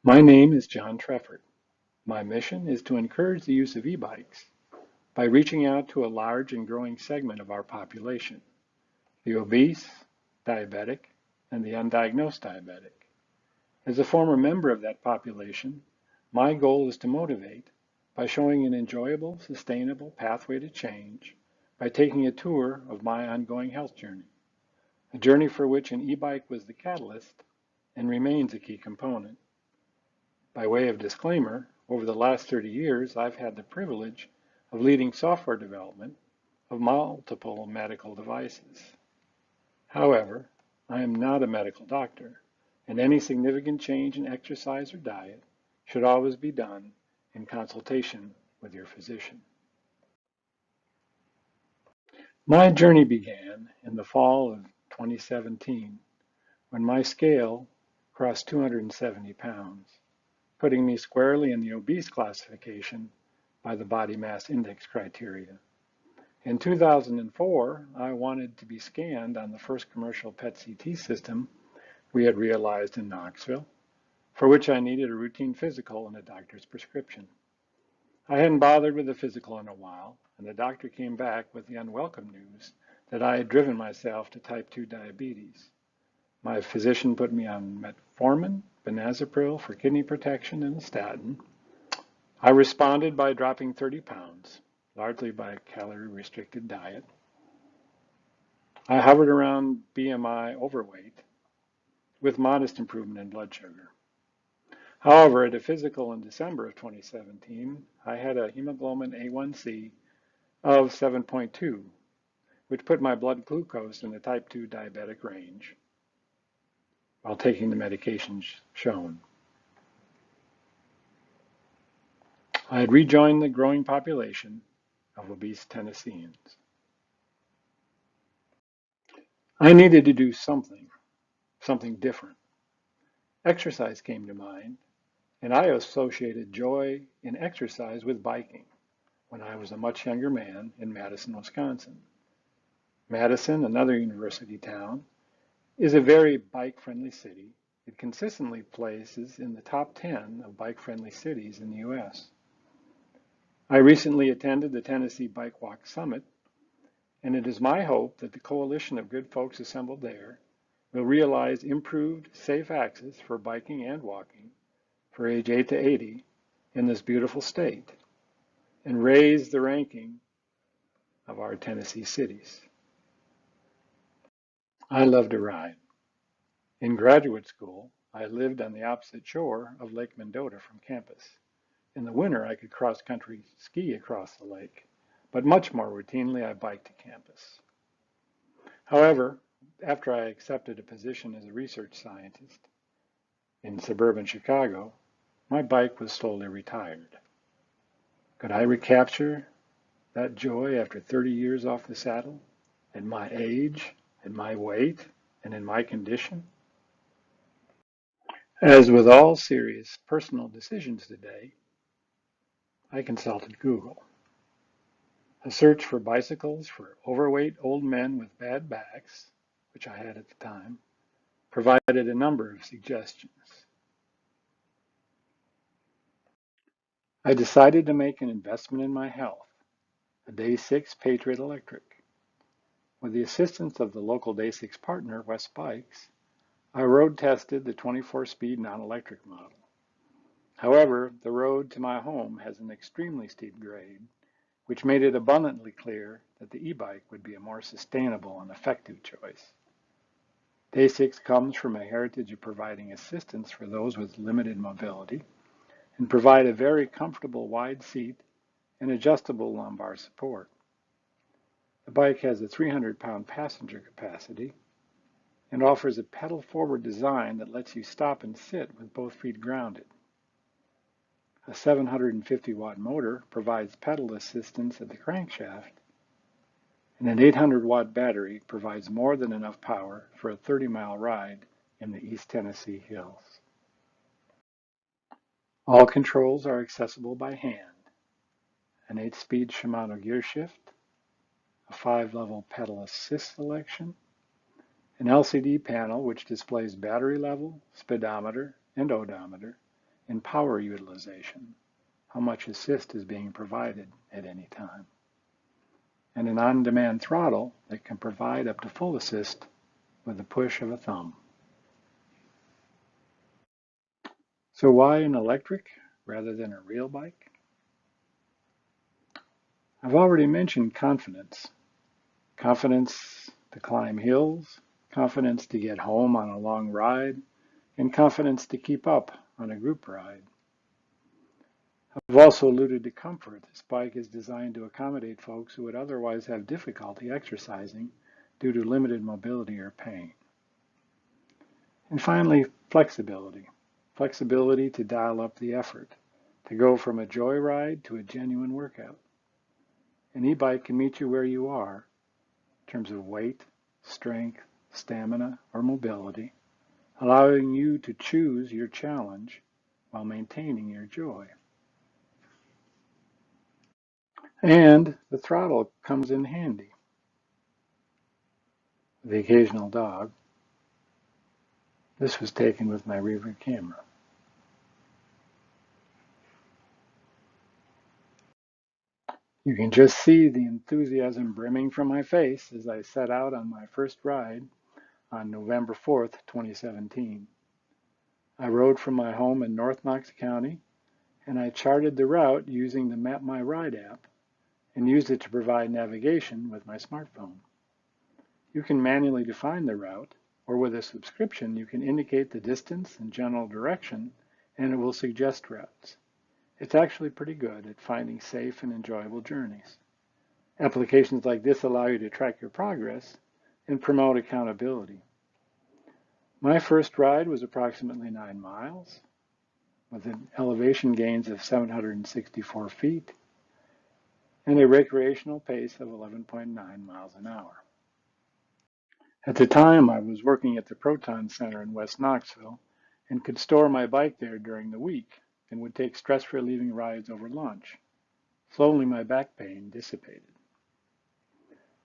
My name is John Trefford. My mission is to encourage the use of e-bikes by reaching out to a large and growing segment of our population, the obese, diabetic, and the undiagnosed diabetic. As a former member of that population, my goal is to motivate by showing an enjoyable, sustainable pathway to change by taking a tour of my ongoing health journey, a journey for which an e-bike was the catalyst and remains a key component. By way of disclaimer, over the last 30 years, I've had the privilege of leading software development of multiple medical devices. However, I am not a medical doctor, and any significant change in exercise or diet should always be done in consultation with your physician. My journey began in the fall of 2017 when my scale crossed 270 pounds, putting me squarely in the obese classification by the body mass index criteria. In 2004, I wanted to be scanned on the first commercial PET-CT system we had realized in Knoxville, for which I needed a routine physical and a doctor's prescription. I hadn't bothered with a physical in a while, and the doctor came back with the unwelcome news that I had driven myself to type 2 diabetes. My physician put me on metformin, benazepril for kidney protection, and a statin. I responded by dropping 30 pounds, largely by a calorie-restricted diet. I hovered around BMI overweight with modest improvement in blood sugar. However, at a physical in December of 2017, I had a hemoglobin A1C of 7.2, which put my blood glucose in the type 2 diabetic range while taking the medications shown. I had rejoined the growing population of obese Tennesseans. I needed to do something different. Exercise came to mind, and I associated joy in exercise with biking when I was a much younger man in Madison, Wisconsin. Madison, another university town, is a very bike-friendly city. It consistently places in the top 10 of bike-friendly cities in the U.S. I recently attended the Tennessee Bike Walk Summit, and it is my hope that the coalition of good folks assembled there will realize improved, safe access for biking and walking for age 8 to 80 in this beautiful state and raise the ranking of our Tennessee cities. I love to ride. In graduate school, I lived on the opposite shore of Lake Mendota from campus. In the winter, I could cross-country ski across the lake, but much more routinely, I biked to campus. However, after I accepted a position as a research scientist in suburban Chicago, my bike was slowly retired. Could I recapture that joy after 30 years off the saddle, at my age, at my weight, and in my condition? As with all serious personal decisions today, I consulted Google. A search for bicycles for overweight old men with bad backs, which I had at the time, provided a number of suggestions. I decided to make an investment in my health, a Day6 Patriot electric. With the assistance of the local Day6 partner, West Bikes, I road tested the 24-speed non-electric model. However, the road to my home has an extremely steep grade, which made it abundantly clear that the e-bike would be a more sustainable and effective choice. Day6 comes from a heritage of providing assistance for those with limited mobility and provide a very comfortable wide seat and adjustable lumbar support. The bike has a 300-pound passenger capacity and offers a pedal-forward design that lets you stop and sit with both feet grounded. A 750-watt motor provides pedal assistance at the crankshaft, and an 800-watt battery provides more than enough power for a 30-mile ride in the East Tennessee hills. All controls are accessible by hand: an 8-speed Shimano gear shift, a 5-level pedal assist selection, an LCD panel which displays battery level, speedometer, and odometer, and power utilization, how much assist is being provided at any time, and an on-demand throttle that can provide up to full assist with the push of a thumb. So why an electric rather than a real bike? I've already mentioned confidence. Confidence to climb hills, confidence to get home on a long ride, and confidence to keep up on a group ride. I've also alluded to comfort. This bike is designed to accommodate folks who would otherwise have difficulty exercising due to limited mobility or pain. And finally, flexibility. Flexibility to dial up the effort, to go from a joyride to a genuine workout. An e-bike can meet you where you are in terms of weight, strength, stamina, or mobility, allowing you to choose your challenge while maintaining your joy. And the throttle comes in handy. The occasional dog. This was taken with my rearview camera. You can just see the enthusiasm brimming from my face as I set out on my first ride on November 4th, 2017. I rode from my home in North Knox County, and I charted the route using the Map My Ride app and used it to provide navigation with my smartphone. You can manually define the route, or with a subscription, you can indicate the distance and general direction, and it will suggest routes. It's actually pretty good at finding safe and enjoyable journeys. Applications like this allow you to track your progress and promote accountability. My first ride was approximately 9 miles, with an elevation gains of 764 feet and a recreational pace of 11.9 miles an hour. At the time, I was working at the Proton Center in West Knoxville and could store my bike there during the week and would take stress-relieving rides over lunch. Slowly, my back pain dissipated.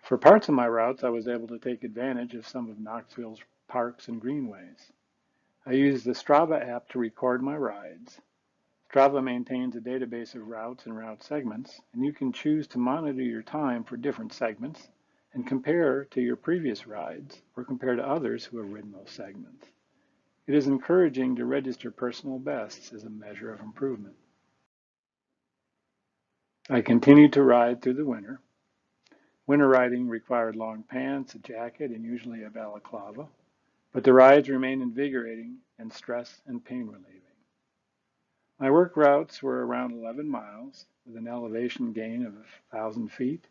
For parts of my routes, I was able to take advantage of some of Knoxville's parks and greenways. I used the Strava app to record my rides. Strava maintains a database of routes and route segments, and you can choose to monitor your time for different segments and compare to your previous rides or compare to others who have ridden those segments. It is encouraging to register personal bests as a measure of improvement. I continued to ride through the winter. Winter riding required long pants, a jacket, and usually a balaclava, but the rides remained invigorating and stress and pain relieving. My work routes were around 11 miles with an elevation gain of 1,000 feet,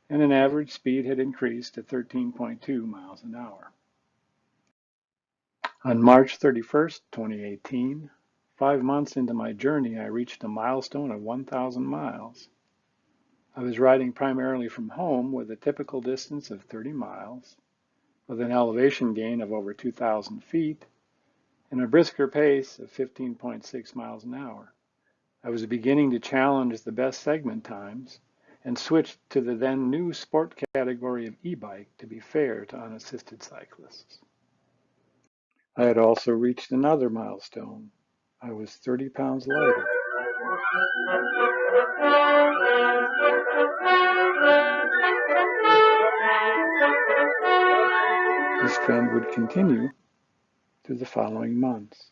and an average speed had increased to 13.2 miles an hour. On March 31st, 2018, 5 months into my journey, I reached a milestone of 1,000 miles. I was riding primarily from home with a typical distance of 30 miles, with an elevation gain of over 2,000 feet, and a brisker pace of 15.6 miles an hour. I was beginning to challenge the best segment times and switched to the then new sport category of e-bike to be fair to unassisted cyclists. I had also reached another milestone. I was 30 pounds lighter. This trend would continue through the following months.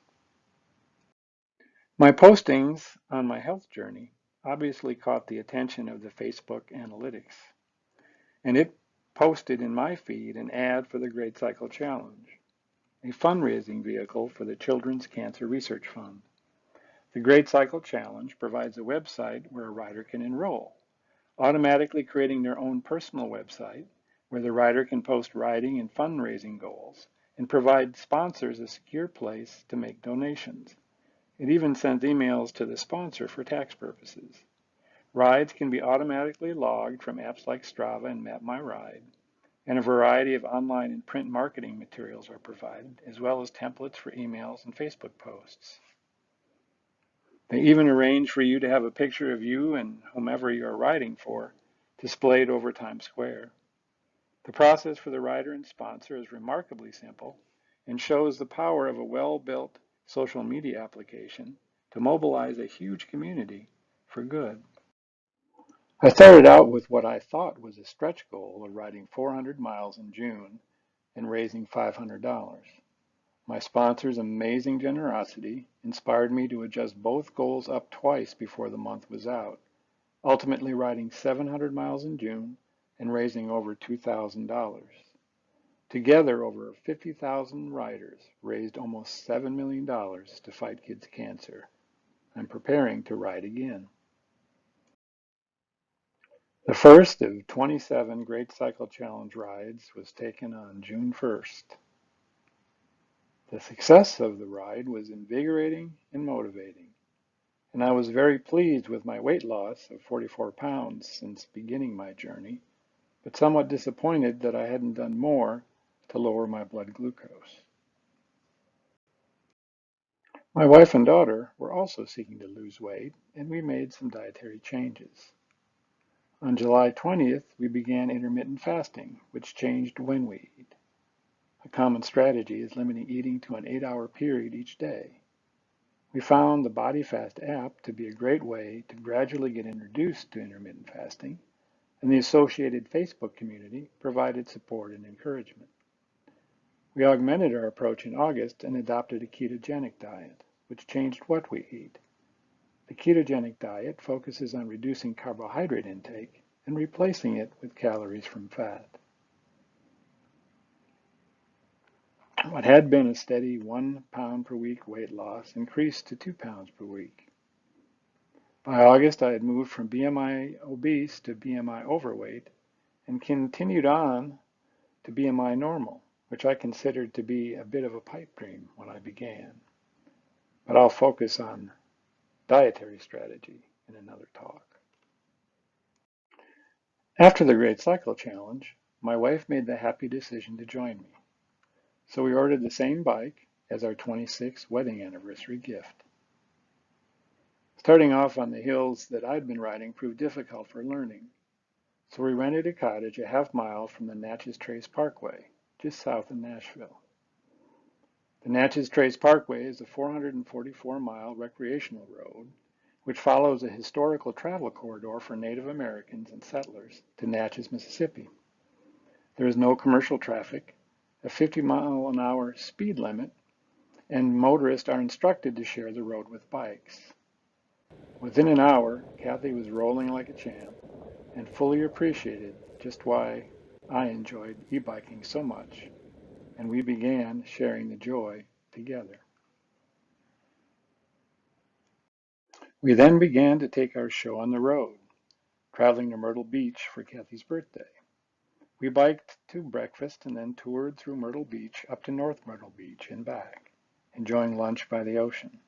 My postings on my health journey obviously caught the attention of the Facebook analytics, and it posted in my feed an ad for the Great Cycle Challenge, a fundraising vehicle for the Children's Cancer Research Fund. The Great Cycle Challenge provides a website where a rider can enroll, automatically creating their own personal website where the rider can post riding and fundraising goals and provide sponsors a secure place to make donations. It even sends emails to the sponsor for tax purposes. Rides can be automatically logged from apps like Strava and Map My Ride, and a variety of online and print marketing materials are provided, as well as templates for emails and Facebook posts. They even arrange for you to have a picture of you and whomever you are riding for displayed over Times Square. The process for the rider and sponsor is remarkably simple and shows the power of a well-built social media application to mobilize a huge community for good. I started out with what I thought was a stretch goal of riding 400 miles in June and raising $500. My sponsor's amazing generosity inspired me to adjust both goals up twice before the month was out, ultimately riding 700 miles in June and raising over $2,000. Together, over 50,000 riders raised almost $7 million to fight kids' cancer. I'm preparing to ride again. The first of 27 Great Cycle Challenge rides was taken on June 1st. The success of the ride was invigorating and motivating, and I was very pleased with my weight loss of 44 pounds since beginning my journey, but somewhat disappointed that I hadn't done more to lower my blood glucose. My wife and daughter were also seeking to lose weight, and we made some dietary changes. On July 20th, we began intermittent fasting, which changed when we eat. A common strategy is limiting eating to an 8-hour period each day. We found the BodyFast app to be a great way to gradually get introduced to intermittent fasting, and the associated Facebook community provided support and encouragement. We augmented our approach in August and adopted a ketogenic diet, which changed what we eat. The ketogenic diet focuses on reducing carbohydrate intake and replacing it with calories from fat. What had been a steady 1 pound per week weight loss increased to 2 pounds per week. By August, I had moved from BMI obese to BMI overweight and continued on to BMI normal, which I considered to be a bit of a pipe dream when I began. But I'll focus on dietary strategy in another talk. After the Great Cycle Challenge, my wife made the happy decision to join me. So we ordered the same bike as our 26th wedding anniversary gift. Starting off on the hills that I'd been riding proved difficult for learning, so we rented a cottage a half mile from the Natchez Trace Parkway, just south of Nashville. The Natchez Trace Parkway is a 444-mile recreational road which follows a historical travel corridor for Native Americans and settlers to Natchez, Mississippi. There is no commercial traffic, a 50-mile-an-hour speed limit, and motorists are instructed to share the road with bikes. Within an hour, Kathy was rolling like a champ and fully appreciated just why I enjoyed e-biking so much, and we began sharing the joy together. We then began to take our show on the road, traveling to Myrtle Beach for Kathy's birthday. We biked to breakfast and then toured through Myrtle Beach up to North Myrtle Beach and back, enjoying lunch by the ocean.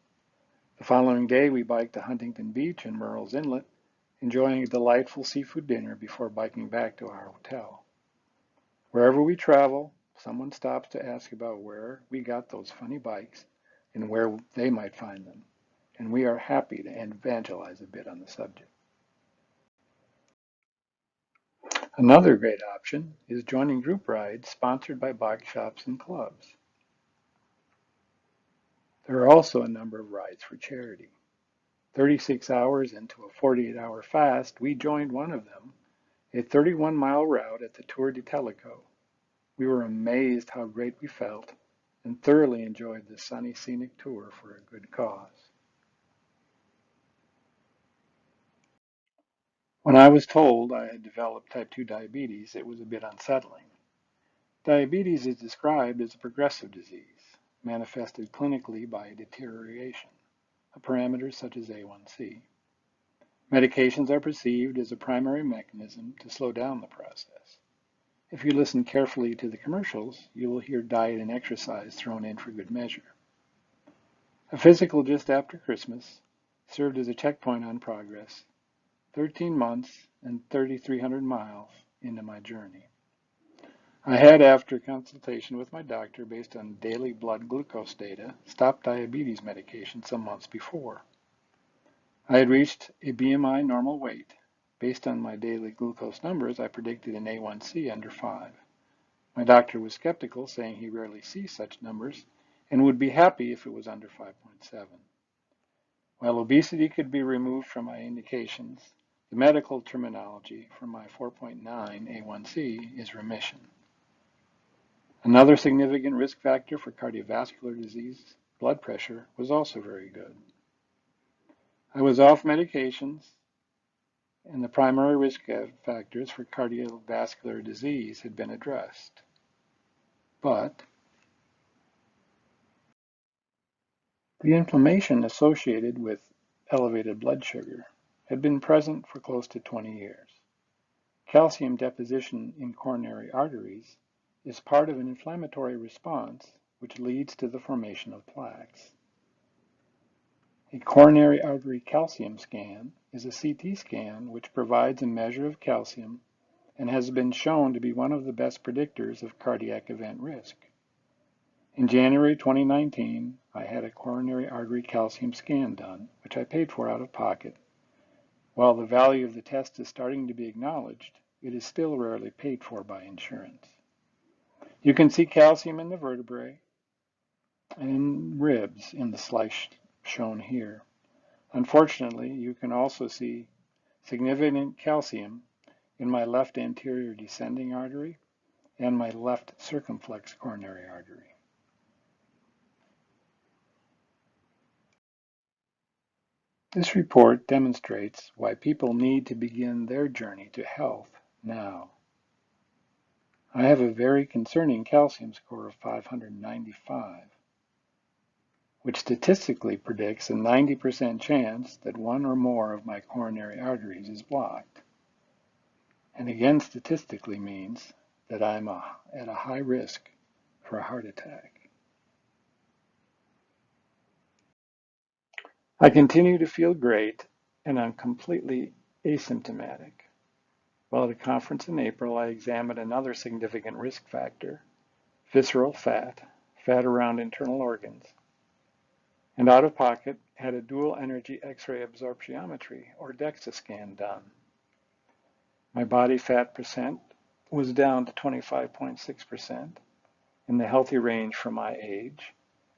The following day, we biked to Huntington Beach and Murrells Inlet, enjoying a delightful seafood dinner before biking back to our hotel. Wherever we travel, someone stops to ask about where we got those funny bikes and where they might find them, and we are happy to evangelize a bit on the subject. Another great option is joining group rides sponsored by bike shops and clubs. There are also a number of rides for charity. 36 hours into a 48-hour fast, we joined one of them, a 31-mile route at the Tour de Teleco. We were amazed how great we felt and thoroughly enjoyed the sunny scenic tour for a good cause. When I was told I had developed type 2 diabetes, it was a bit unsettling. Diabetes is described as a progressive disease, manifested clinically by deterioration of parameters such as A1C. Medications are perceived as a primary mechanism to slow down the process. If you listen carefully to the commercials, you will hear diet and exercise thrown in for good measure. A physical just after Christmas served as a checkpoint on progress, 13 months and 3,300 miles into my journey. I had, after consultation with my doctor based on daily blood glucose data, stopped diabetes medication some months before. I had reached a BMI normal weight. Based on my daily glucose numbers, I predicted an A1C under 5. My doctor was skeptical, saying he rarely sees such numbers and would be happy if it was under 5.7. While obesity could be removed from my indications, the medical terminology for my 4.9 A1C is remission. Another significant risk factor for cardiovascular disease, blood pressure, was also very good. I was off medications, and the primary risk factors for cardiovascular disease had been addressed. But the inflammation associated with elevated blood sugar had been present for close to 20 years. Calcium deposition in coronary arteries is part of an inflammatory response which leads to the formation of plaques. A coronary artery calcium scan is a CT scan which provides a measure of calcium and has been shown to be one of the best predictors of cardiac event risk. In January 2019, I had a coronary artery calcium scan done, which I paid for out of pocket. While the value of the test is starting to be acknowledged, it is still rarely paid for by insurance. You can see calcium in the vertebrae and in ribs in the slice shown here. Unfortunately, you can also see significant calcium in my left anterior descending artery and my left circumflex coronary artery. This report demonstrates why people need to begin their journey to health now. I have a very concerning calcium score of 595, which statistically predicts a 90% chance that one or more of my coronary arteries is blocked. And again, statistically means that I'm at a high risk for a heart attack. I continue to feel great, and I'm completely asymptomatic. While at a conference in April, I examined another significant risk factor, visceral fat, fat around internal organs, and out of pocket had a dual energy X-ray absorptiometry or DEXA scan done. My body fat percent was down to 25.6% in the healthy range for my age,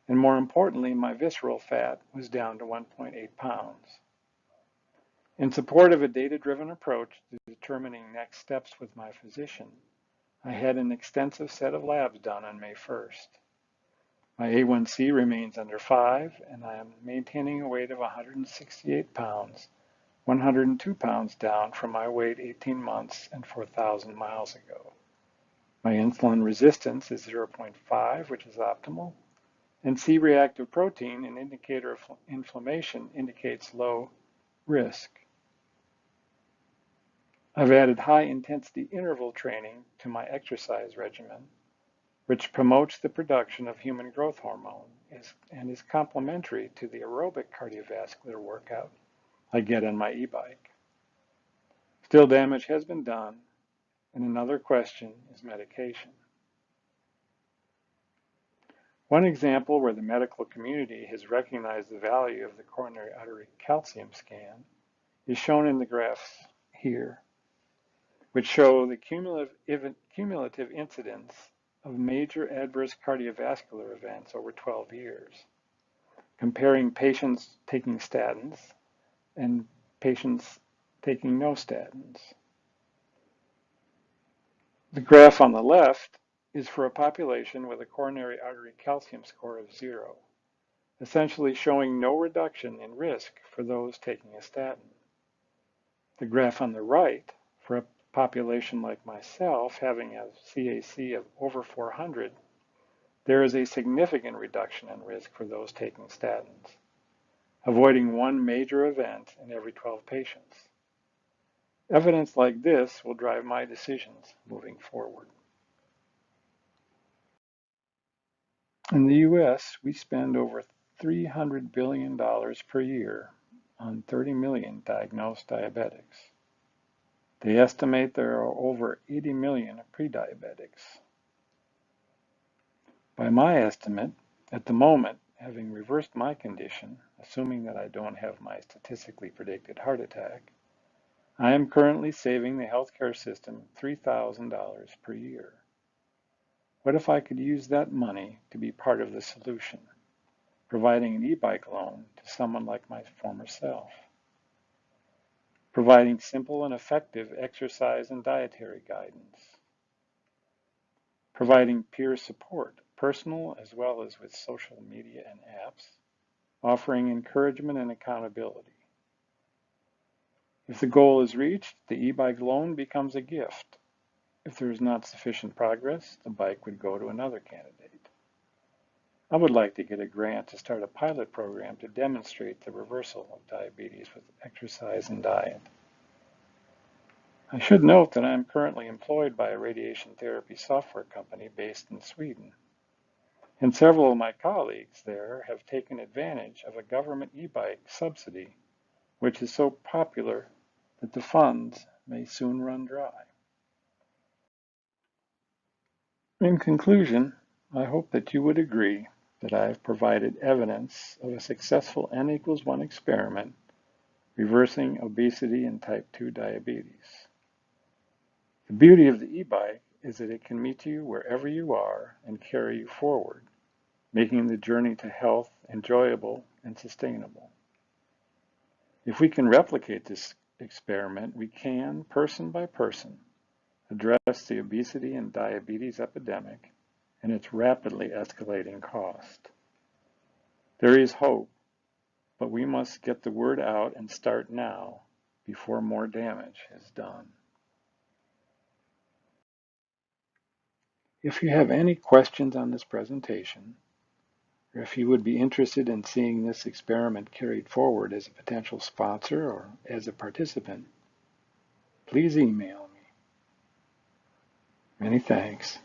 and more importantly, my visceral fat was down to 1.8 pounds. In support of a data-driven approach to determining next steps with my physician, I had an extensive set of labs done on May 1st. My A1C remains under 5, and I am maintaining a weight of 168 pounds, 102 pounds down from my weight 18 months and 4,000 miles ago. My insulin resistance is 0.5, which is optimal, and C-reactive protein, an indicator of inflammation, indicates low risk. I've added high-intensity interval training to my exercise regimen, which promotes the production of human growth hormone and is complementary to the aerobic cardiovascular workout I get on my e-bike. Still, damage has been done, and another question is medication. One example where the medical community has recognized the value of the coronary artery calcium scan is shown in the graphs here, which show the cumulative incidence of major adverse cardiovascular events over 12 years, comparing patients taking statins and patients taking no statins. The graph on the left is for a population with a coronary artery calcium score of 0, essentially showing no reduction in risk for those taking a statin. The graph on the right, for a population like myself having a CAC of over 400, there is a significant reduction in risk for those taking statins, avoiding one major event in every 12 patients. Evidence like this will drive my decisions moving forward. In the US, we spend over $300 billion per year on 30 million diagnosed diabetics. They estimate there are over 80 million pre-diabetics. By my estimate, at the moment, having reversed my condition, assuming that I don't have my statistically predicted heart attack, I am currently saving the healthcare system $3,000 per year. What if I could use that money to be part of the solution? providing an e-bike loan to someone like my former self, providing simple and effective exercise and dietary guidance, providing peer support, personal as well as with social media and apps, offering encouragement and accountability. If the goal is reached, the e-bike loan becomes a gift. If there is not sufficient progress, the bike would go to another candidate. I would like to get a grant to start a pilot program to demonstrate the reversal of diabetes with exercise and diet. I should note that I am currently employed by a radiation therapy software company based in Sweden, and several of my colleagues there have taken advantage of a government e-bike subsidy, which is so popular that the funds may soon run dry. In conclusion, I hope that you would agree that I have provided evidence of a successful N=1 experiment reversing obesity and type 2 diabetes. The beauty of the e-bike is that it can meet you wherever you are and carry you forward, making the journey to health enjoyable and sustainable. If we can replicate this experiment, we can, person by person, address the obesity and diabetes epidemic and its rapidly escalating cost. There is hope, but we must get the word out and start now before more damage is done. If you have any questions on this presentation, or if you would be interested in seeing this experiment carried forward as a potential sponsor or as a participant, please email me. Many thanks.